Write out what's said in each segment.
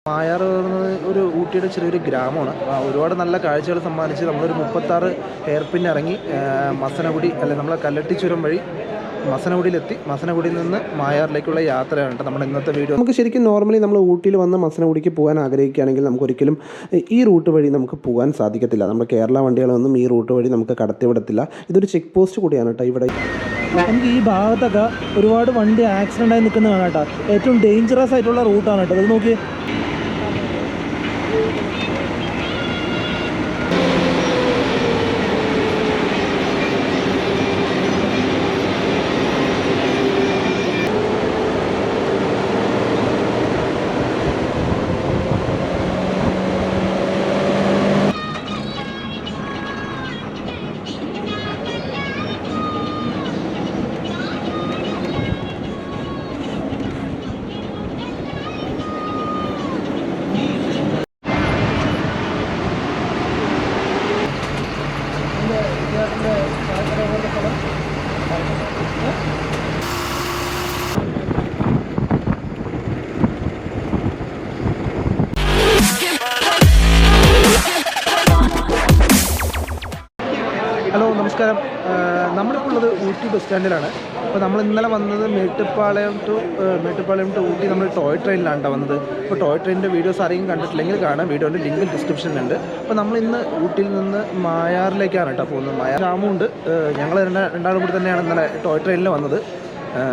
മായാർ പറയുന്നത് ഒരു ഊട്ടിയുടെ ചെറിയൊരു ഗ്രാമമാണ്. ഒരുപാട് നല്ല കാഴ്ചകൾ സമ്മാനിച്ച് നമ്മളൊരു 36 ഹെയർ പിൻ ഇറങ്ങി മസനഗുഡി അല്ലെ നമ്മളെ കല്ലട്ടി ചുരം വഴി മസനഗുഡിയിലെത്തി. മസനഗുഡിയിൽ നിന്ന് മായാറിലേക്കുള്ള യാത്രയാണ് കേട്ടോ നമ്മുടെ ഇന്നത്തെ വീഡിയോ. നമുക്ക് ശരിക്കും നോർമലി നമ്മൾ ഊട്ടിയിൽ വന്ന് മസനഗുഡിക്ക് പോകാൻ ആഗ്രഹിക്കുകയാണെങ്കിൽ നമുക്കൊരിക്കലും ഈ റൂട്ട് വഴി നമുക്ക് പോകാൻ സാധിക്കത്തില്ല. നമ്മുടെ കേരള വണ്ടികളൊന്നും ഈ റൂട്ട് വഴി നമുക്ക് കടത്തിവിടത്തില്ല. ഇതൊരു ചെക്ക് പോസ്റ്റ് കൂടിയാണ് കേട്ടോ ഇവിടെ. നമുക്ക് ഈ ഭാഗത്തൊക്കെ ഒരുപാട് വണ്ടി ആക്സിഡൻ്റ് ആയി നിൽക്കുന്നതാണ് കേട്ടോ. ഏറ്റവും ഡേഞ്ചറസ് ആയിട്ടുള്ള റൂട്ടാണ് കേട്ടോ. അത് നോക്കി. ഹലോ, നമസ്കാരം. നമ്മളിപ്പോൾ ഉള്ളത് ഊട്ടി ബസ് സ്റ്റാൻഡിലാണ്. അപ്പോൾ നമ്മൾ ഇന്നലെ വന്നത് മേട്ടുപ്പാളയം ടു ഊട്ടി നമ്മൾ ടോയ് ട്രെയിനിലാണ് വന്നത്. അപ്പോൾ ടോയ് ട്രെയിനിൻ്റെ വീഡിയോസ് ആരെങ്കിലും കണ്ടിട്ടില്ലെങ്കിൽ കാണാം. വീഡിയോൻ്റെ ലിങ്ക് ഡിസ്ക്രിപ്ഷനിലുണ്ട്. അപ്പോൾ നമ്മൾ ഇന്ന് ഊട്ടിയിൽ നിന്ന് മായാറിലേക്കാണ് കേട്ടോ പോകുന്നത്. മായാർ ഗ്രാമമുണ്ട്. ഞങ്ങൾ രണ്ടാളും കൂടി തന്നെയാണ് ഇന്നലെ ടോയ് ട്രെയിനിൽ വന്നത്.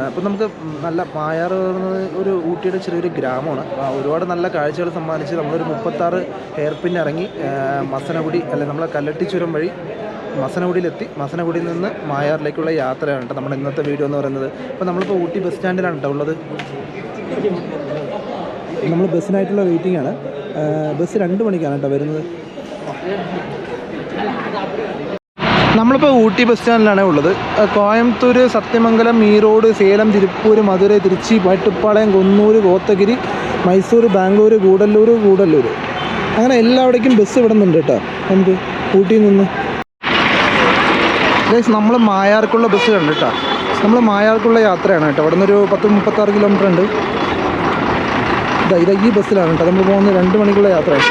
അപ്പോൾ നമുക്ക് നല്ല മായാർ പറയുന്നത് ഒരു ഊട്ടിയുടെ ചെറിയൊരു ഗ്രാമമാണ്. ഒരുപാട് നല്ല കാഴ്ചകൾ സമ്മാനിച്ച് നമ്മളൊരു 36 ഹെയർ പിൻ ഇറങ്ങി മസനഗുഡി അല്ലെ നമ്മളെ കല്ലട്ടി ചുരം വഴി മസനഗുഡിയിലെത്തി. മസനഗുഡിയിൽ നിന്ന് മായാറിലേക്കുള്ള യാത്രയാണ് കേട്ടോ നമ്മുടെ ഇന്നത്തെ വീഡിയോ എന്ന് പറയുന്നത്. അപ്പോൾ നമ്മളിപ്പോൾ ഊട്ടി ബസ് സ്റ്റാൻഡിലാണ് കേട്ടോ ഉള്ളത്. നമ്മൾ ബസ്സിനായിട്ടുള്ള വെയിറ്റിംഗ് ആണ്. ബസ് 2 മണിക്കാണ് കേട്ടോ വരുന്നത്. നമ്മളിപ്പോൾ ഊട്ടി ബസ് സ്റ്റാൻഡിലാണ് ഉള്ളത്. കോയമ്പത്തൂർ, സത്യമംഗലം, ഈറോഡ്, സേലം, തിരുപ്പൂർ, മധുരൈ, തിരുച്ചി, മേട്ടുപ്പാളയം, കുന്നൂർ, കോത്തഗിരി, മൈസൂർ, ബാംഗ്ലൂർ, ഗൂഡല്ലൂർ അങ്ങനെ എല്ലാവിടേക്കും ബസ് വിടുന്നുണ്ട് കേട്ടോ നമുക്ക് ഊട്ടിയിൽ നിന്ന്. നമ്മൾ മായാർക്കുള്ള ബസ് കണ്ടു കേട്ടോ. നമ്മൾ മായാർക്കുള്ള യാത്രയാണ് കേട്ടോ. അവിടെ നിന്നൊരു 36 കിലോമീറ്റർ ഉണ്ട്. ഇതാ ഈ ബസ്സിലാണ് കേട്ടോ നമ്മൾ പോകുന്നത്. 2 മണിക്കുള്ള യാത്രയാണ്.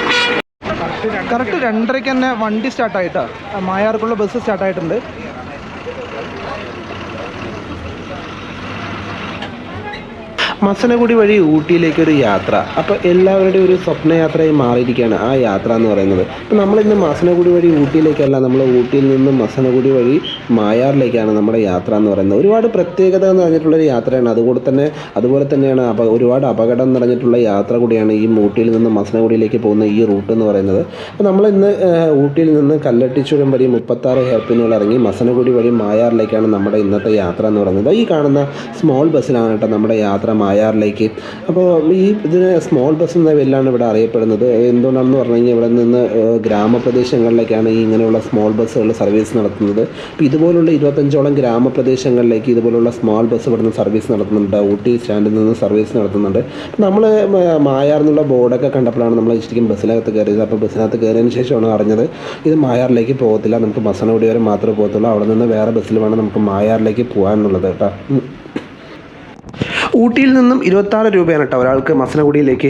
കറക്റ്റ് 2:30 തന്നെ വണ്ടി സ്റ്റാർട്ടായിട്ടാ. മായാർക്കുള്ള ബസ് സ്റ്റാർട്ടായിട്ടുണ്ട്. മസനഗുഡി വഴി ഊട്ടിയിലേക്കൊരു യാത്ര അപ്പോൾ എല്ലാവരുടെയും ഒരു സ്വപ്നയാത്രയായി മാറിയിരിക്കുകയാണ് ആ യാത്ര എന്ന് പറയുന്നത്. അപ്പോൾ നമ്മളിന്ന് മസനഗുഡി വഴി ഊട്ടിയിലേക്കല്ല, നമ്മൾ ഊട്ടിയിൽ നിന്ന് മസനഗുഡി വഴി മായാറിലേക്കാണ് നമ്മുടെ യാത്ര എന്ന് പറയുന്നത്. ഒരുപാട് പ്രത്യേകത എന്ന് പറഞ്ഞിട്ടുള്ളൊരു യാത്രയാണ്. അതുപോലെ തന്നെയാണ് ഒരുപാട് അപകടം നിറഞ്ഞിട്ടുള്ള യാത്ര കൂടിയാണ് ഈ ഊട്ടിയിൽ നിന്ന് മസനഗുഡിയിലേക്ക് പോകുന്ന ഈ റൂട്ട് എന്ന് പറയുന്നത്. അപ്പോൾ നമ്മളിന്ന് ഊട്ടിയിൽ നിന്ന് കല്ലട്ടിച്ചുരം വഴി 36 ഹെയർ പിന്നുകൾ ഇറങ്ങി മസനഗുഡി വഴി മായാറിലേക്കാണ് നമ്മുടെ ഇന്നത്തെ യാത്ര എന്ന് പറയുന്നത്. ഈ കാണുന്ന സ്മോൾ ബസ്സിലാണ് കേട്ടോ നമ്മുടെ യാത്ര മായാറിലേക്ക്. അപ്പോൾ ഇതിന് സ്മോൾ ബസ് എന്ന പേരിലാണ് ഇവിടെ അറിയപ്പെടുന്നത്. എന്തുകൊണ്ടാണെന്ന് പറഞ്ഞു കഴിഞ്ഞാൽ ഇവിടെ നിന്ന് ഗ്രാമപ്രദേശങ്ങളിലേക്കാണ് ഇങ്ങനെയുള്ള സ്മോൾ ബസ്സുകൾ സർവീസ് നടത്തുന്നത്. അപ്പോൾ ഇതുപോലുള്ള 25ഓളം ഗ്രാമപ്രദേശങ്ങളിലേക്ക് ഇതുപോലുള്ള സ്മോൾ ബസ് ഇവിടുന്ന് സർവീസ് നടത്തുന്നുണ്ട്. ഊട്ടി സ്റ്റാൻഡിൽ നിന്ന് സർവീസ് നടത്തുന്നുണ്ട്. നമ്മൾ മായാർ എന്നുള്ള ബോർഡൊക്കെ കണ്ടപ്പോഴാണ് നമ്മൾ ശരിക്കും ബസ്സിനകത്ത് കയറിയത്. അപ്പോൾ ബസ്സിനകത്ത് കയറിയതിന് ശേഷമാണ് അറിഞ്ഞത് ഇത് മായാറിലേക്ക് പോകത്തില്ല, നമുക്ക് മസനഗുഡി വരെ മാത്രമേ പോകത്തുള്ളൂ. അവിടെ നിന്ന് വേറെ ബസ്സിൽ വേണം നമുക്ക് മായാറിലേക്ക് പോകാനുള്ളത് കേട്ടോ. ഊട്ടിയിൽ നിന്നും 26 രൂപയാണ് കേട്ടോ ഒരാൾക്ക് മസനഗുഡിയിലേക്ക്.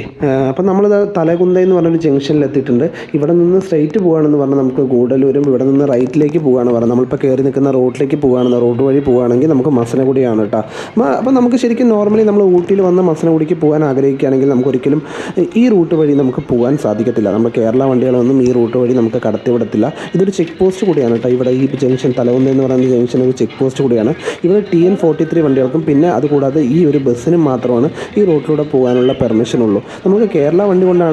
അപ്പം നമ്മളിത് തലകുന്ത എന്ന് പറഞ്ഞൊരു ജംഗ്ഷനിൽ എത്തിയിട്ടുണ്ട്. ഇവിടെ നിന്ന് സ്ട്രെയിറ്റ് പോകുകയാണെന്ന് പറഞ്ഞാൽ നമുക്ക് ഗൂഡല്ലൂരും, ഇവിടെ നിന്ന് റൈറ്റിലേക്ക് പോകുകയാണ് പറഞ്ഞാൽ നമ്മളിപ്പോൾ കയറി നിൽക്കുന്ന റോഡിലേക്ക് പോകുകയാണെന്ന്, റോഡ് വഴി പോകുകയാണെങ്കിൽ നമുക്ക് മസനഗുഡിയാണ് കേട്ടോ. അപ്പം നമുക്ക് ശരിക്കും നോർമലി നമ്മൾ ഊട്ടിയിൽ വന്ന് മസനഗുഡിക്ക് പോകാൻ ആഗ്രഹിക്കുകയാണെങ്കിൽ നമുക്കൊരിക്കലും ഈ റൂട്ട് വഴി നമുക്ക് പോകാൻ സാധിക്കത്തില്ല. നമ്മുടെ കേരള വണ്ടികളൊന്നും ഈ റൂട്ട് വഴി നമുക്ക് കടത്തിവിടത്തില്ല. ഇതൊരു ചെക്ക് പോസ്റ്റ് കൂടിയാണ് കേട്ടോ. ഇവിടെ ഈ ജംഗ്ഷൻ തലകുന്ത എന്ന് പറയുന്ന ജംഗ്ഷൻ ഒരു ചെക്ക് പോസ്റ്റ് കൂടിയാണ്. ഇവിടെ TN43 വണ്ടികൾക്കും പിന്നെ അതുകൂടാതെ ഈ ഒരു ബസ്സിനും മാത്രമാണ് ഈ റൂട്ടിലൂടെ പോകാനുള്ള പെർമിഷൻ ഉള്ളൂ. നമുക്ക് കേരള വണ്ടി കൊണ്ട്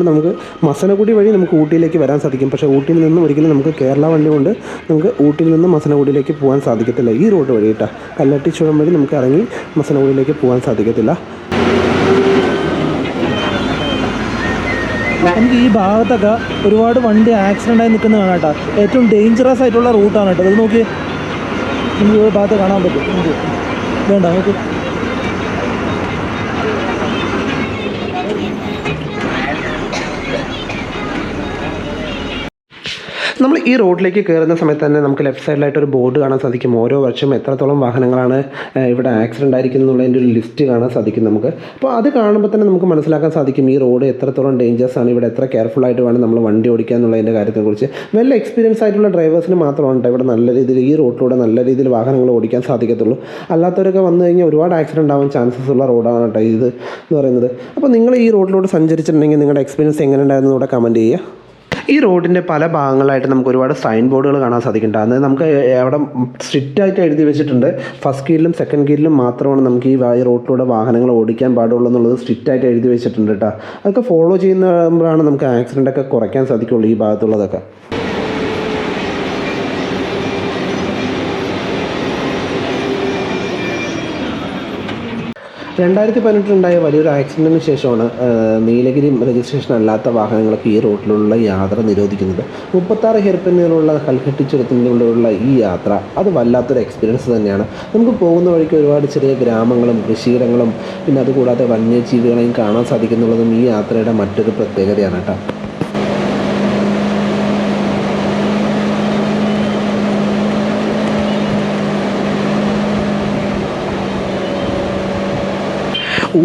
നമുക്ക് മസനഗുഡി വഴി നമുക്ക് ഊട്ടിയിലേക്ക് വരാൻ സാധിക്കും. പക്ഷേ ഊട്ടിയിൽ നിന്ന് ഒരിക്കലും നമുക്ക് കേരള വണ്ടി കൊണ്ട് നമുക്ക് ഊട്ടിയിൽ നിന്ന് മസനഗുഡിയിലേക്ക് പോകാൻ സാധിക്കത്തില്ല. ഈ റൂട്ട് വഴി കേട്ടോ കല്ലട്ടി ചുരം വഴി നമുക്ക് ഇറങ്ങി മസനഗുഡിയിലേക്ക് പോകാൻ സാധിക്കത്തില്ല. നമുക്ക് ഈ ഭാഗത്തൊക്കെ ഒരുപാട് വണ്ടി ആക്സിഡൻ്റ് ആയി നിൽക്കുന്നതാണ് കേട്ടോ. ഏറ്റവും ഡേഞ്ചറസ് ആയിട്ടുള്ള റൂട്ടാണ് കേട്ടോ. അത് നോക്കി നമുക്ക് ഈ ഭാഗത്ത് കാണാൻ പറ്റും. വേണ്ട നമുക്ക് നമ്മൾ ഈ റോഡിലേക്ക് കയറുന്ന സമയത്ത് തന്നെ നമുക്ക് ലെഫ്റ്റ് സൈഡിലായിട്ട് ഒരു ബോർഡ് കാണാൻ സാധിക്കും. ഓരോ വർഷം എത്രത്തോളം വാഹനങ്ങളാണ് ഇവിടെ ആക്സിഡൻ്റ് ആയിരിക്കുന്നത് എന്നുള്ളതിൻ്റെ ഒരു ലിസ്റ്റ് കാണാൻ സാധിക്കും നമുക്ക്. അപ്പോൾ അത് കാണുമ്പോൾ തന്നെ നമുക്ക് മനസ്സിലാക്കാൻ സാധിക്കും ഈ റോഡ് എത്രത്തോളം ഡേഞ്ചേഴ്സ് ആണ്, ഇവിടെ എത്ര കെയർഫുള്ളായിട്ട് വേണം നമ്മൾ വണ്ടി ഓടിക്കുക എന്നുള്ളതിൻ്റെ കാര്യത്തെക്കുറിച്ച്. വെൽ എക്സ്പീരിയൻസ് ആയിട്ടുള്ള ഡ്രൈവേഴ്സിന് മാത്രമാണ് ഇവിടെ നല്ല രീതിയിൽ ഈ റോഡിലൂടെ നല്ല രീതിയിൽ വാഹനങ്ങൾ ഓടിക്കാൻ സാധിക്കത്തുള്ളൂ. അല്ലാത്തവരൊക്കെ വന്നു കഴിഞ്ഞാൽ ഒരുപാട് ആക്സിഡൻ്റ് ആവാൻ ചാൻസസ് ഉള്ള റോഡാണ് കേട്ടോ ഇത് എന്ന് പറയുന്നത്. അപ്പോൾ നിങ്ങൾ ഈ റോഡിലൂടെ സഞ്ചരിച്ചിട്ടുണ്ടെങ്കിൽ നിങ്ങളുടെ എക്സ്പീരിയൻസ് എങ്ങനെ ഉണ്ടായിരുന്നു ഇവിടെ കമൻറ്റ് ചെയ്യുക. ഈ റോഡിൻ്റെ പല ഭാഗങ്ങളായിട്ട് നമുക്ക് ഒരുപാട് സൈൻ ബോർഡുകൾ കാണാൻ സാധിക്കുന്നുണ്ട്. അത് നമുക്ക് അവിടെ സ്ട്രിക്റ്റായിട്ട് എഴുതി വെച്ചിട്ടുണ്ട്. ഫസ്റ്റ് ഗിയറിലും സെക്കൻഡ് ഗിയറിലും മാത്രമാണ് നമുക്ക് ഈ റോഡിലൂടെ വാഹനങ്ങൾ ഓടിക്കാൻ പാടുള്ളൂ എന്നുള്ളത് സ്ട്രിക്റ്റായിട്ട് എഴുതി വെച്ചിട്ടുണ്ട് കേട്ടോ. അതൊക്കെ ഫോളോ ചെയ്യുമ്പോഴാണ് നമുക്ക് ആക്സിഡൻ്റൊക്കെ കുറയ്ക്കാൻ സാധിക്കുള്ളൂ ഈ ഭാഗത്തുള്ളതൊക്കെ. 2018 വലിയൊരു ആക്സിഡൻറ്റിന് ശേഷമാണ് നീലഗിരി രജിസ്ട്രേഷൻ അല്ലാത്ത വാഹനങ്ങൾക്ക് ഈ റോഡിലുള്ള യാത്ര നിരോധിക്കുന്നത്. 36 ഹെയർപിന്നുകളുള്ള കൽക്കെട്ടി ചുരത്തിലൂടെയുള്ള ഈ യാത്ര അത് വല്ലാത്തൊരു എക്സ്പീരിയൻസ് തന്നെയാണ്. നമുക്ക് പോകുന്ന വഴിക്ക് ഒരുപാട് ചെറിയ ഗ്രാമങ്ങളും കൃഷിയിടങ്ങളും പിന്നെ അതുകൂടാതെ വന്യജീവികളെയും കാണാൻ സാധിക്കുന്നുള്ളതും ഈ യാത്രയുടെ മറ്റൊരു പ്രത്യേകതയാണ് കേട്ടോ.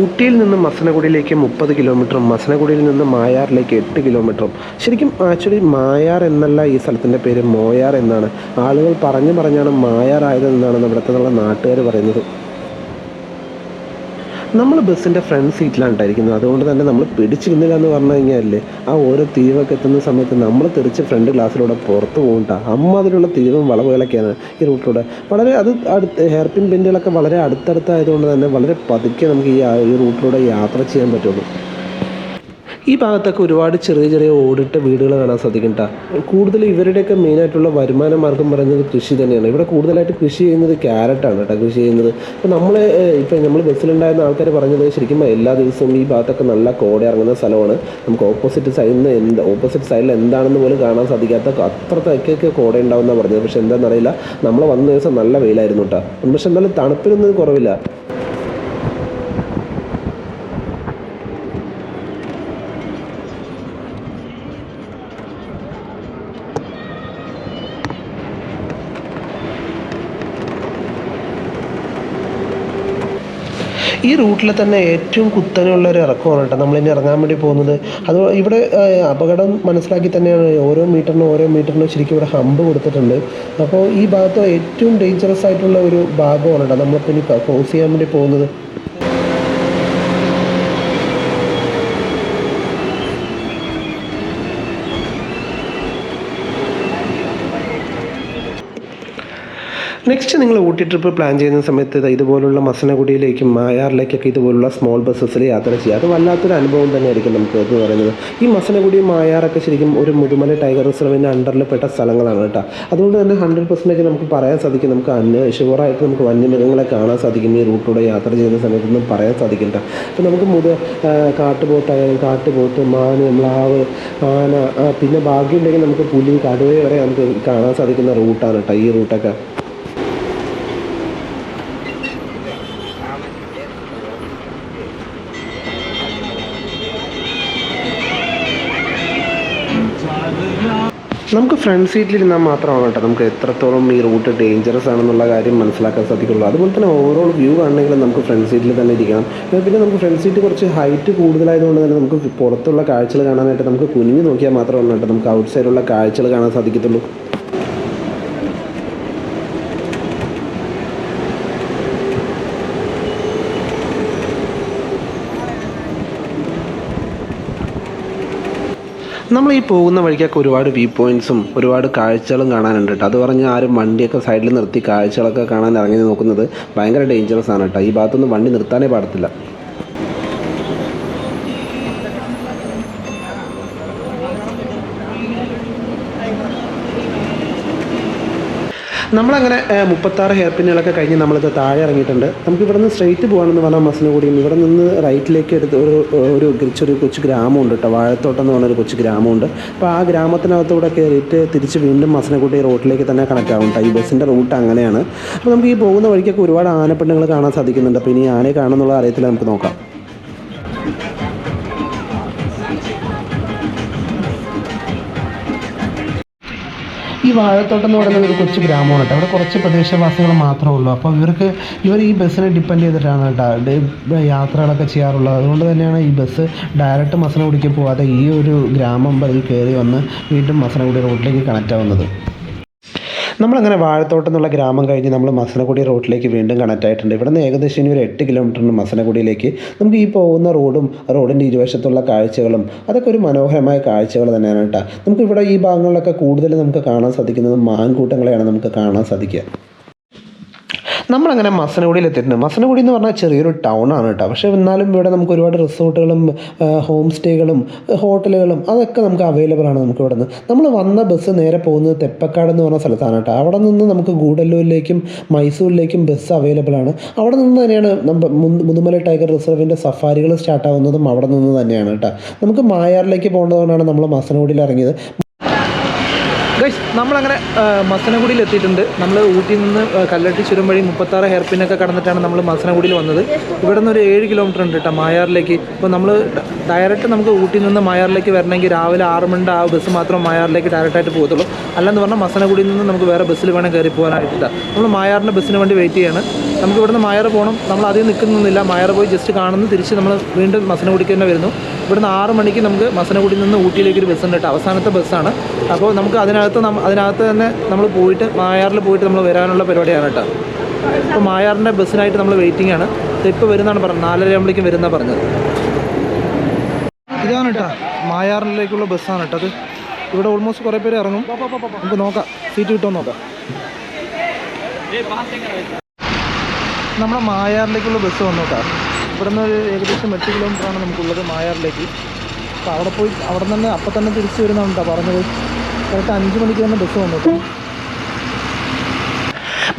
ഊട്ടിയിൽ നിന്ന് മസനഗുഡിയിലേക്ക് 30 കിലോമീറ്ററും മസനഗുഡിയിൽ നിന്ന് മായാറിലേക്ക് 8 കിലോമീറ്ററും. ശരിക്കും ആക്ച്വലി മായാർ എന്നല്ല ഈ സ്ഥലത്തിൻ്റെ പേര്, മോയാർ എന്നാണ്. ആളുകൾ പറഞ്ഞാണ് മായാർ ആയതെന്നാണ് ഇവിടുത്തെ നാട്ടുകാർ പറയുന്നത്. നമ്മൾ ബസ്സിൻ്റെ ഫ്രണ്ട് സീറ്റിലാണ് ഉണ്ടായിരിക്കുന്നത്. അതുകൊണ്ട് തന്നെ നമ്മൾ പിടിച്ചിരുന്നില്ല എന്ന് പറഞ്ഞു കഴിഞ്ഞാൽ ആ ഓരോ തിരിവൊക്കെ എത്തുന്ന സമയത്ത് നമ്മൾ തെറിച്ച് ഫ്രണ്ട് ഗ്ലാസ്സിലൂടെ പുറത്ത് പോകണ്ട. അതിലുള്ള തിരിവും വളവുകളൊക്കെയാണ് ഈ റൂട്ടിലൂടെ. വളരെ അടുത്ത് ഹെയർപിൻ ബെൻഡുകളൊക്കെ വളരെ അടുത്തടുത്തായതുകൊണ്ട് തന്നെ വളരെ പതുക്കെ നമുക്ക് ഈ റൂട്ടിലൂടെ യാത്ര ചെയ്യാൻ പറ്റുള്ളൂ. ഈ ഭാഗത്തൊക്കെ ഒരുപാട് ചെറിയ ഓടിട്ട വീടുകൾ കാണാൻ സാധിക്കും കേട്ടോ. കൂടുതൽ ഇവരുടെയൊക്കെ മെയിനായിട്ടുള്ള വരുമാന മാർഗം പറയുന്നത് കൃഷി തന്നെയാണ്. ഇവിടെ കൂടുതലായിട്ട് കൃഷി ചെയ്യുന്നത് ക്യാരറ്റാണ് കേട്ടോ കൃഷി ചെയ്യുന്നത്. ഇപ്പോൾ നമ്മൾ ബസ്സിലുണ്ടായിരുന്ന ആൾക്കാർ പറഞ്ഞത് ശരിക്കും എല്ലാ ദിവസവും ഈ ഭാഗത്തൊക്കെ നല്ല കോട ഇറങ്ങുന്ന സ്ഥലമാണ്. നമുക്ക് ഓപ്പോസിറ്റ് സൈഡിൽ എന്താണെന്ന് പോലും കാണാൻ സാധിക്കാത്ത അത്രത്തേക്കൊക്കെ കോട ഉണ്ടാവുമെന്നാണ് പറഞ്ഞത്. പക്ഷെ എന്താണെന്നറിയില്ല, നമ്മൾ വന്ന ദിവസം നല്ല വെയിലായിരുന്നു കേട്ടോ. പക്ഷെ എന്നാലും തണുപ്പിനൊന്നും കുറവില്ല. ഈ റൂട്ടിൽ തന്നെ ഏറ്റവും കുത്തനെയുള്ള ഒരു ഇറക്കമാണ് കേട്ടോ നമ്മളിനി ഇറങ്ങാൻ വേണ്ടി പോകുന്നത്. അത് ഇവിടെ അപകടം മനസ്സിലാക്കി തന്നെയാണ് ഓരോ മീറ്ററിനും ശരിക്കും ഇവിടെ ഹമ്പ് കൊടുത്തിട്ടുണ്ട്. അപ്പോൾ ഈ ഭാഗത്ത് ഏറ്റവും ഡേഞ്ചറസ് ആയിട്ടുള്ള ഒരു ഭാഗമാണ് കേട്ടോ നമ്മളിപ്പോൾ ഇനി ക്രോസ് ചെയ്യാൻ വേണ്ടി പോകുന്നത്. നെക്സ്റ്റ് നിങ്ങൾ ഊട്ടി ട്രിപ്പ് പ്ലാൻ ചെയ്യുന്ന സമയത്ത് ഇതുപോലുള്ള മസനഗുഡിയിലേക്കും മായാറിലേക്കൊക്കെ ഇതുപോലുള്ള സ്മോൾ ബസ്സസിൽ യാത്ര ചെയ്യുക. അത് വല്ലാത്തൊരു അനുഭവം തന്നെയായിരിക്കും നമുക്ക് എന്ന് പറയുന്നത്. ഈ മസനഗുഡി മായാറൊക്കെ ശരിക്കും ഒരു മുതുമല ടൈഗർ റിസർവിൻ്റെ അണ്ടറിൽ പെട്ട സ്ഥലങ്ങളാണ് കേട്ടോ. അതുകൊണ്ട് തന്നെ 100% നമുക്ക് പറയാൻ സാധിക്കും, നമുക്ക് ഷുവറായിട്ട് നമുക്ക് വന്യമൃഗങ്ങളെ കാണാൻ സാധിക്കും ഈ റൂട്ടിലൂടെ യാത്ര ചെയ്യുന്ന സമയത്തൊന്നും പറയാൻ സാധിക്കും കേട്ടോ. അപ്പോൾ നമുക്ക് കാട്ടുപോത്ത്, മാന്, മ്ലാവ്, ആന, പിന്നെ ഭാഗ്യമുണ്ടെങ്കിൽ നമുക്ക് പുലി, കടുവ വരെ നമുക്ക് കാണാൻ സാധിക്കുന്ന റൂട്ടാണ് കേട്ടോ ഈ റൂട്ടൊക്കെ. നമുക്ക് ഫ്രണ്ട് സീറ്റിലിരുന്നാൽ മാത്രമാണ് കേട്ടോ നമുക്ക് എത്രത്തോളം ഈ റൂട്ട് ഡേഞ്ചറസ് ആണെന്നുള്ള കാര്യം മനസ്സിലാക്കാൻ സാധിക്കുള്ളൂ. അതുപോലെ തന്നെ ഓവറോൾ വ്യൂ കാണണമെങ്കിൽ നമുക്ക് ഫ്രണ്ട് സീറ്റിൽ തന്നെ ഇരിക്കണം. പിന്നെ നമുക്ക് ഫ്രണ്ട് സീറ്റ് കുറച്ച് ഹൈറ്റ് കൂടുതലായതുകൊണ്ട് തന്നെ നമുക്ക് പുറത്തുള്ള കാഴ്ചകൾ കാണാനായിട്ട് നമുക്ക് കുനിഞ്ഞ് നോക്കിയാൽ മാത്രമാണ് കേട്ടോ നമുക്ക് ഔട്ട് സൈഡുള്ള കാഴ്ചകൾ കാണാൻ സാധിക്കത്തുള്ളൂ. നമ്മൾ ഈ പോകുന്ന വഴിക്കൊക്കെ ഒരുപാട് വ്യൂ പോയിൻറ്റ്സും ഒരുപാട് കാഴ്ചകളും കാണാനുണ്ട് കേട്ടോ. അത് പറഞ്ഞാൽ ആരും വണ്ടിയൊക്കെ സൈഡിൽ നിർത്തി കാഴ്ചകളൊക്കെ കാണാൻ ഇറങ്ങി നോക്കുന്നത് ഭയങ്കര ഡേഞ്ചറസ് ആണ് കേട്ടോ. ഈ ഭാഗത്തൊന്നും വണ്ടി നിർത്താനേ പാടത്തില്ല. നമ്മളങ്ങനെ 36 ഹെയർ പിന്നുകളൊക്കെ കഴിഞ്ഞ് നമ്മളിത് താഴെ ഇറങ്ങിയിട്ടുണ്ട്. നമുക്ക് ഇവിടെ നിന്ന് സ്ട്രെയിറ്റ് പോകാമെന്ന് പറഞ്ഞാൽ മസനഗുഡിയും ഇവിടെ നിന്ന് റൈറ്റിലേക്ക് എടുത്ത് ഒരു കൊച്ചു ഗ്രാമമുണ്ട് കേട്ടോ. വാഴത്തോട്ടം എന്ന് പറഞ്ഞൊരു കൊച്ചു ഗ്രാമമുണ്ട്. അപ്പോൾ ആ ഗ്രാമത്തിനകത്തൂടെ കയറിയിട്ട് തിരിച്ച് വീണ്ടും മസനഗുഡി റോഡിലേക്ക് തന്നെ കണക്റ്റ് ആവും കേട്ടോ. ഈ ബസ്സിൻ്റെ റൂട്ട് അങ്ങനെയാണ്. അപ്പോൾ നമുക്ക് ഈ പോകുന്ന വഴിക്കൊക്കെ ഒരുപാട് ആനപ്പെണ്ണുകൾ കാണാൻ സാധിക്കുന്നുണ്ട്. അപ്പോൾ ഇനി ആനയെ കാണുന്നുള്ള അറിയത്തില്ല, നമുക്ക് നോക്കാം. ഈ വാഴത്തോട്ടം എന്ന് പറയുന്നത് ഒരു കൊച്ചു ഗ്രാമമാണ് കേട്ടോ. അവിടെ കുറച്ച് പ്രദേശവാസികൾ മാത്രമേ ഉള്ളൂ. അപ്പോൾ ഇവർ ഈ ബസ്സിനെ ഡിപ്പെൻഡ് ചെയ്തിട്ടാണ് കേട്ടോ യാത്രകളൊക്കെ ചെയ്യാറുള്ളത്. അതുകൊണ്ട് തന്നെയാണ് ഈ ബസ് ഡയറക്റ്റ് മസനഗുഡിക്ക് പോകാതെ ഈ ഒരു ഗ്രാമം വഴി കയറി വന്ന് വീണ്ടും മസനഗുഡി റോഡിലേക്ക് കണക്റ്റ് ആവുന്നത്. നമ്മളങ്ങനെ വാഴത്തോട്ടം എന്നുള്ള ഗ്രാമം കഴിഞ്ഞ് നമ്മൾ മസനഗുഡി റോഡിലേക്ക് വീണ്ടും കണക്റ്റ് ആയിട്ടുണ്ട്. ഇവിടെ നിന്ന് ഏകദേശം ഇനി ഒരു 8 കിലോമീറ്ററിന് മസനഗുഡിയിലേക്ക്. നമുക്ക് ഈ പോകുന്ന റോഡും റോഡിൻ്റെ ഇരുവശത്തുള്ള കാഴ്ചകളും അതൊക്കെ ഒരു മനോഹരമായ കാഴ്ചകൾ തന്നെയാണ് കേട്ടോ. നമുക്കിവിടെ ഈ ഭാഗങ്ങളിലൊക്കെ കൂടുതൽ നമുക്ക് കാണാൻ സാധിക്കുന്നത് മാൻകൂട്ടങ്ങളെയാണ് നമുക്ക് കാണാൻ സാധിക്കുക. നമ്മളങ്ങനെ മസനഗുഡിയിൽ എത്തിയിട്ടുണ്ട്. മസനഗുഡി എന്ന് പറഞ്ഞാൽ ചെറിയൊരു ടൗൺ ആണ് കേട്ടോ. പക്ഷേ എന്നാലും ഇവിടെ നമുക്ക് ഒരുപാട് റിസോർട്ടുകളും ഹോം സ്റ്റേകളും ഹോട്ടലുകളും അതൊക്കെ നമുക്ക് അവൈലബിൾ ആണ്. നമുക്ക് ഇവിടെ നിന്ന് നമ്മൾ വന്ന ബസ് നേരെ പോകുന്നത് തെപ്പക്കാട് എന്ന് പറഞ്ഞ സ്ഥലത്താണ് കേട്ടോ. അവിടെ നിന്ന് നമുക്ക് ഗൂഡല്ലൂരിലേക്കും മൈസൂരിലേക്കും ബസ് അവൈലബിൾ ആണ്. അവിടെ നിന്ന് തന്നെയാണ് മുതുമല ടൈഗർ റിസർവിൻ്റെ സഫാരികൾ സ്റ്റാർട്ടാവുന്നതും അവിടെ നിന്ന് തന്നെയാണ് കേട്ടോ. നമുക്ക് മായാറിലേക്ക് പോകേണ്ടതുകൊണ്ടാണ് നമ്മൾ മസനഗുഡിയിൽ ഇറങ്ങിയത്. ഗൈസ് നമ്മളങ്ങനെ മസനഗുഡിയിൽ എത്തിയിട്ടുണ്ട്. നമ്മൾ ഊട്ടിയിൽ നിന്ന് കല്ലട്ടി ചുരം വഴി 36 ഹെയർ പിന്നൊക്കെ കടന്നിട്ടാണ് നമ്മൾ മസനഗുഡിയിൽ വന്നത്. ഇവിടെ നിന്ന് ഒരു 7 കിലോമീറ്റർ ഉണ്ട് കേട്ടോ മായാറിലേക്ക്. അപ്പോൾ നമ്മൾ ഡയറക്റ്റ് നമുക്ക് ഊട്ടിയിൽ നിന്ന് മായാറിലേക്ക് വരണമെങ്കിൽ രാവിലെ 6 മണിൻ്റെ ആ ബസ് മാത്രം മായാറിലേക്ക് ഡയറക്റ്റായിട്ട് പോകത്തുള്ളൂ. അല്ലെന്ന് പറഞ്ഞാൽ മസനഗുഡിയിൽ നിന്ന് നമുക്ക് വേറെ ബസ്സിൽ വേണം കയറി പോകാനായിട്ടില്ല. നമ്മൾ മായാറിൻ്റെ ബസ്സിന് വേണ്ടി വെയിറ്റ് ചെയ്യാണ്. നമുക്ക് ഇവിടുന്ന് മായാർ പോകണം. നമ്മൾ അധികം നിൽക്കുന്നില്ല. മായാർ പോയി ജസ്റ്റ് കാണുന്നു, തിരിച്ച് നമ്മൾ വീണ്ടും മസനഗുഡിക്ക് തന്നെ വരുന്നു. ഇവിടുന്ന് 6 മണിക്ക് നമുക്ക് മസനഗുഡിയിൽ നിന്ന് ഊട്ടിയിലേക്ക് ഒരു ബസ് ഉണ്ട് കേട്ടോ. അവസാനത്തെ ബസ്സാണ്. അപ്പോൾ നമുക്ക് അതിനകത്ത് തന്നെ നമ്മൾ പോയിട്ട് മായാറിൽ പോയിട്ട് നമ്മൾ വരാനുള്ള പരിപാടിയാണ് കേട്ടോ. അപ്പോൾ മായാറിൻ്റെ ബസ്സിനായിട്ട് നമ്മൾ വെയിറ്റിംഗ് ആണ്. ഇപ്പോൾ വരുന്നതാണ് പറഞ്ഞത്. 4:30 ആകുമ്പോഴേക്കും വരുന്നതാണ് പറഞ്ഞത്. ഇതാണ് കേട്ടോ മായാറിലേക്കുള്ള ബസ്സാണ് കേട്ടോ. അത് ഇവിടെ ഓൾമോസ്റ്റ് കുറേ പേര് ഇറങ്ങും. നമുക്ക് നോക്കാം സീറ്റ് കിട്ടുമോ നോക്കാം. നമ്മുടെ മായാറിലേക്കുള്ള ബസ് വന്നു കേട്ടോ. ഇവിടെ നിന്ന് ഒരു ഏകദേശം 8 കിലോമീറ്ററാണ് നമുക്കുള്ളത് മായാറിലേക്ക്. അപ്പോൾ അവിടെ പോയി അവിടെ നിന്ന് അപ്പം തന്നെ തിരിച്ച് വരുന്നതാണ് പറഞ്ഞത്. കറക്റ്റ് 5 മണിക്ക് തന്നെ ബസ് വന്നു കേട്ടോ.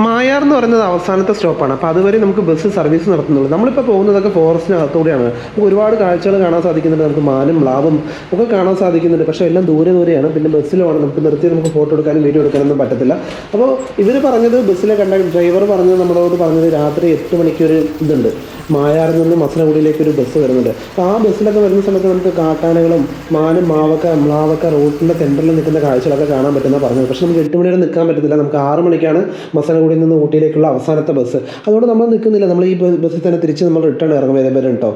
മായാർ എന്ന് പറയുന്നത് അവസാനത്തെ സ്റ്റോപ്പാണ്. അപ്പോൾ അതുവരെ നമുക്ക് ബസ് സർവീസ് നടത്തുന്നുള്ളൂ. നമ്മളിപ്പോൾ പോകുന്നതൊക്കെ ഫോറസ്റ്റിനകത്തൂടെയാണ്. നമുക്ക് ഒരുപാട് കാഴ്ചകൾ കാണാൻ സാധിക്കുന്നുണ്ട്. നമുക്ക് മാനും മ്ലാവും ഒക്കെ കാണാൻ സാധിക്കുന്നുണ്ട്. പക്ഷേ എല്ലാം ദൂരെയാണ്. പിന്നെ ബസ്സിലുമാണ് നമുക്ക് നിർത്തി നമുക്ക് ഫോട്ടോ എടുക്കാനും വീഡിയോ എടുക്കാനൊന്നും പറ്റത്തില്ല. അപ്പോൾ ഇവർ പറഞ്ഞത് ബസ്സിലെ ഡ്രൈവർ പറഞ്ഞത് നമ്മളോട് പറഞ്ഞത് രാത്രി 8 മണിക്കൊരു ഇതുണ്ട്, മായാറിൽ നിന്ന് മസനഗുഡിയിലേക്ക് ഒരു ബസ് വരുന്നുണ്ട്. അപ്പോൾ ആ ബസ്സിലൊക്കെ വരുന്ന സമയത്ത് നമുക്ക് കാട്ടാനകളും മാനും മ്ലാവൊക്കെ റോഡിൻ്റെ സെൻറ്ററിൽ നിൽക്കുന്ന കാഴ്ചകളൊക്കെ കാണാൻ പറ്റുന്ന പറഞ്ഞത്. പക്ഷേ നമുക്ക് 8 മണി വരെ നിൽക്കാൻ പറ്റത്തില്ല. നമുക്ക് 6 മണിക്കാണ് മസനഗുഡിയിൽ നിന്ന് ഊട്ടിയിലേക്കുള്ള അവസാനത്തെ ബസ്. അതുകൊണ്ട് നമ്മൾ നിൽക്കുന്നില്ല. നമ്മൾ ഈ ബസ്സിൽ തന്നെ തിരിച്ച് നമ്മൾ റിട്ടേൺ ഇറങ്ങും വരും കേട്ടോ.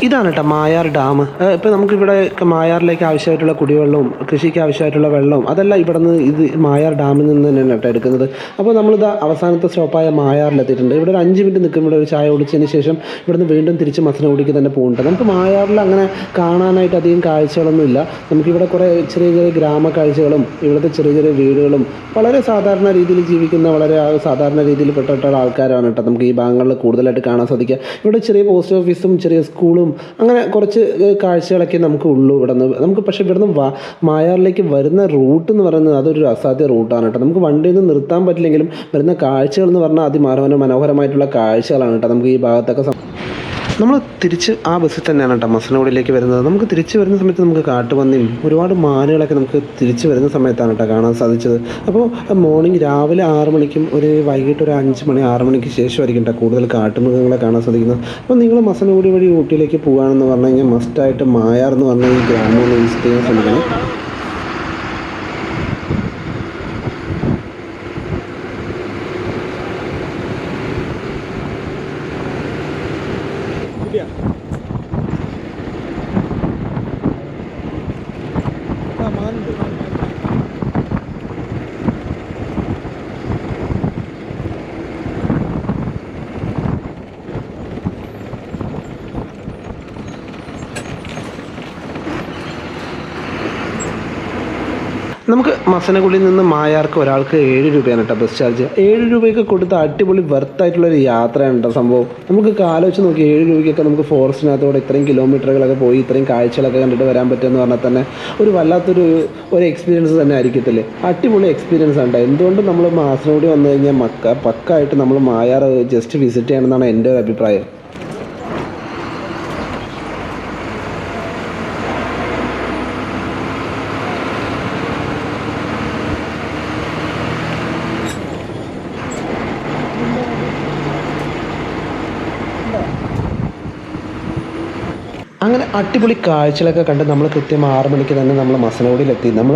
ഇതാണ് കേട്ടോ മായാർ ഡാം. ഇപ്പോൾ നമുക്കിവിടെ മായാറിലേക്ക് ആവശ്യമായിട്ടുള്ള കുടിവെള്ളവും കൃഷിക്ക് ആവശ്യമായിട്ടുള്ള വെള്ളവും അതെല്ലാം ഇവിടെ നിന്ന് ഇത് മായാർ ഡാമിൽ നിന്ന് തന്നെയാണ് കേട്ടോ എടുക്കുന്നത്. അപ്പോൾ നമ്മളിത് അവസാനത്തെ സ്റ്റോപ്പായ മായാറിലെത്തിയിട്ടുണ്ട്. ഇവിടെ ഒരു 5 മിനിറ്റ് നിൽക്കും. ഇവിടെ ഒരു ചായ കുടിച്ചതിന് ശേഷം ഇവിടുന്ന് വീണ്ടും തിരിച്ച് മസനഗുഡിക്ക് തന്നെ പോകുന്നുണ്ട്. നമുക്ക് മായാറിൽ അങ്ങനെ കാണാനായിട്ട് അധികം കാഴ്ചകളൊന്നും ഇല്ല. നമുക്കിവിടെ കുറേ ചെറിയ ചെറിയ ഗ്രാമ കാഴ്ചകളും ഇവിടുത്തെ ചെറിയ ചെറിയ വീടുകളും വളരെ സാധാരണ രീതിയിൽ ജീവിക്കുന്ന വളരെ സാധാരണ രീതിയിൽ പെട്ടിട്ടുള്ള ആൾക്കാരാണ് കേട്ടോ നമുക്ക് ഈ ഭാഗങ്ങളിൽ കൂടുതലായിട്ട് കാണാൻ സാധിക്കുക. ഇവിടെ ചെറിയ പോസ്റ്റ് ഓഫീസും ചെറിയ സ്കൂളും അങ്ങനെ കുറച്ച് കാഴ്ചകളൊക്കെ നമുക്ക് ഉള്ളൂ ഇവിടെ നിന്ന്. നമുക്ക് പക്ഷേ ഇവിടെ നിന്ന് മായാറിലേക്ക് വരുന്ന റൂട്ട് എന്ന് പറയുന്നത് അതൊരു അസാധ്യ റൂട്ടാണ് കേട്ടോ. നമുക്ക് വണ്ടിയൊന്നും നിർത്താൻ പറ്റില്ലെങ്കിലും വരുന്ന കാഴ്ചകൾ എന്ന് പറഞ്ഞാൽ അതിമനോഹരമായിട്ടുള്ള കാഴ്ചകളാണ് കേട്ടോ നമുക്ക് ഈ ഭാഗത്തൊക്കെ. നമ്മൾ തിരിച്ച് ആ ബസ്സിൽ തന്നെയാണ് കേട്ടോ മസനഗുഡിയിലേക്ക് വരുന്നത്. നമുക്ക് തിരിച്ച് വരുന്ന സമയത്ത് നമുക്ക് കാട്ടുപന്നിയും ഒരുപാട് മാനുകളൊക്കെ നമുക്ക് തിരിച്ച് വരുന്ന സമയത്താണ് കേട്ടോ കാണാൻ സാധിച്ചത്. അപ്പോൾ മോർണിംഗ് രാവിലെ 6 മണിക്കും വൈകിട്ട് ഒരു 5 മണി 6 മണിക്ക് ശേഷമായിരിക്കും കേട്ടോ കൂടുതൽ കാട്ടുമൃഗങ്ങളെ കാണാൻ സാധിക്കുന്നത്. അപ്പോൾ നിങ്ങൾ മസനഗുഡി വഴി ഊട്ടിയിലേക്ക് പോകാമെന്ന് പറഞ്ഞു കഴിഞ്ഞാൽ മസ്റ്റായിട്ട് മായാർ എന്ന് പറഞ്ഞ ഈ ഗ്രാമം ഒന്ന് വിസിറ്റ് ചെയ്യാൻ ശ്രമിക്കണം. നമുക്ക് മസനഗുഡിയിൽ നിന്ന് മായാർക്ക് ഒരാൾക്ക് 7 രൂപയാണ് കേട്ടോ ബസ് ചാർജ്. 7 രൂപയ്ക്ക് കൊടുത്ത് അടിപൊളി വെർത്തായിട്ടുള്ളൊരു യാത്രയാണ് കേട്ടോ സംഭവം. നമുക്ക് ആലോചിച്ച് നോക്കി 7 രൂപയ്ക്കൊക്കെ നമുക്ക് ഫോറസ്റ്റിനകത്തോടെ ഇത്രയും കിലോമീറ്ററുകളൊക്കെ പോയി ഇത്രയും കാഴ്ചകളൊക്കെ കണ്ടിട്ട് വരാൻ പറ്റുമെന്ന് പറഞ്ഞാൽ തന്നെ ഒരു വല്ലാത്തൊരു എക്സ്പീരിയൻസ് തന്നെ ആയിരിക്കത്തില്ലേ. അടിപൊളി എക്സ്പീരിയൻസ് ആണ്. എന്തുകൊണ്ട് നമ്മൾ മസനഗുഡി വന്നു കഴിഞ്ഞാൽ പക്കായിട്ട് നമ്മൾ മായാർ ജസ്റ്റ് വിസിറ്റ് ചെയ്യണമെന്നാണ് എൻ്റെ ഒരു അഭിപ്രായം. അങ്ങനെ അടിപൊളി കാഴ്ചകളൊക്കെ കണ്ട് നമ്മൾ കൃത്യം 6 മണിക്ക് തന്നെ നമ്മൾ മസനഗുഡിയിലെത്തി. നമ്മൾ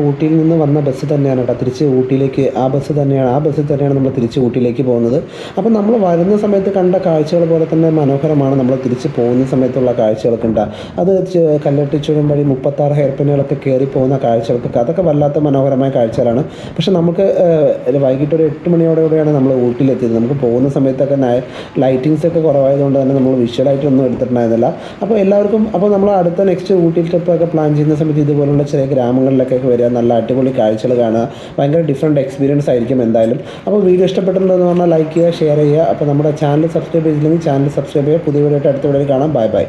ഊട്ടിയിൽ നിന്ന് വന്ന ബസ് തന്നെയാണ് കേട്ടോ തിരിച്ച് ഊട്ടിയിലേക്ക്, ആ ബസ്സിൽ തന്നെയാണ് നമ്മൾ തിരിച്ച് ഊട്ടിയിലേക്ക് പോകുന്നത്. അപ്പോൾ നമ്മൾ വരുന്ന സമയത്ത് കണ്ട കാഴ്ചകൾ പോലെ തന്നെ മനോഹരമാണ് നമ്മൾ തിരിച്ച് പോകുന്ന സമയത്തുള്ള കാഴ്ചകളൊക്കെ ഉണ്ട്. അത് കല്ലട്ടിച്ചുരം വഴി 36 ഹെയർ പിന്നുകളൊക്കെ കയറി പോകുന്ന കാഴ്ചകൾക്കൊക്കെ അതൊക്കെ വല്ലാത്ത മനോഹരമായ കാഴ്ചകളാണ്. പക്ഷേ നമുക്ക് വൈകിട്ട് ഒരു 8 മണിയോടുകൂടിയാണ് നമ്മൾ ഊട്ടിയിലെത്തിയത്. നമുക്ക് പോകുന്ന സമയത്തൊക്കെ ലൈറ്റിങ്സ് ഒക്കെ കുറവായതുകൊണ്ട് തന്നെ നമ്മൾ വിഷ്വലായിട്ടൊന്നും എടുത്തിട്ടുണ്ടായിരുന്നില്ല. അപ്പോൾ നമ്മൾ അടുത്ത നെക്സ്റ്റ് ഊട്ടി ട്രിപ്പൊക്കെ പ്ലാൻ ചെയ്യുന്ന സമയത്ത് ഇതുപോലുള്ള ചെറിയ ഗ്രാമങ്ങളിലൊക്കെ വരിക, നല്ല അടിപൊളി കാഴ്ചകൾ കാണുക, ഭയങ്കര ഡിഫറെൻറ്റ് എക്സ്പീരിയൻസ് ആയിരിക്കും എന്തായാലും. അപ്പോൾ വീഡിയോ ഇഷ്ടപ്പെട്ടിട്ടുണ്ടെന്ന് പറഞ്ഞാൽ ലൈക്ക് ചെയ്യുക, ഷെയർ ചെയ്യുക. അപ്പോൾ നമ്മുടെ ചാനൽ സബ്സ്ക്രൈബ് ചെയ്തില്ലെങ്കിൽ ചാനൽ സബ്സ്ക്രൈബ് ചെയ്യുക. പുതിയ വീഡിയോ ആയിട്ട് അടുത്ത വീഡിയോയിൽ കാണാം. Bye bye.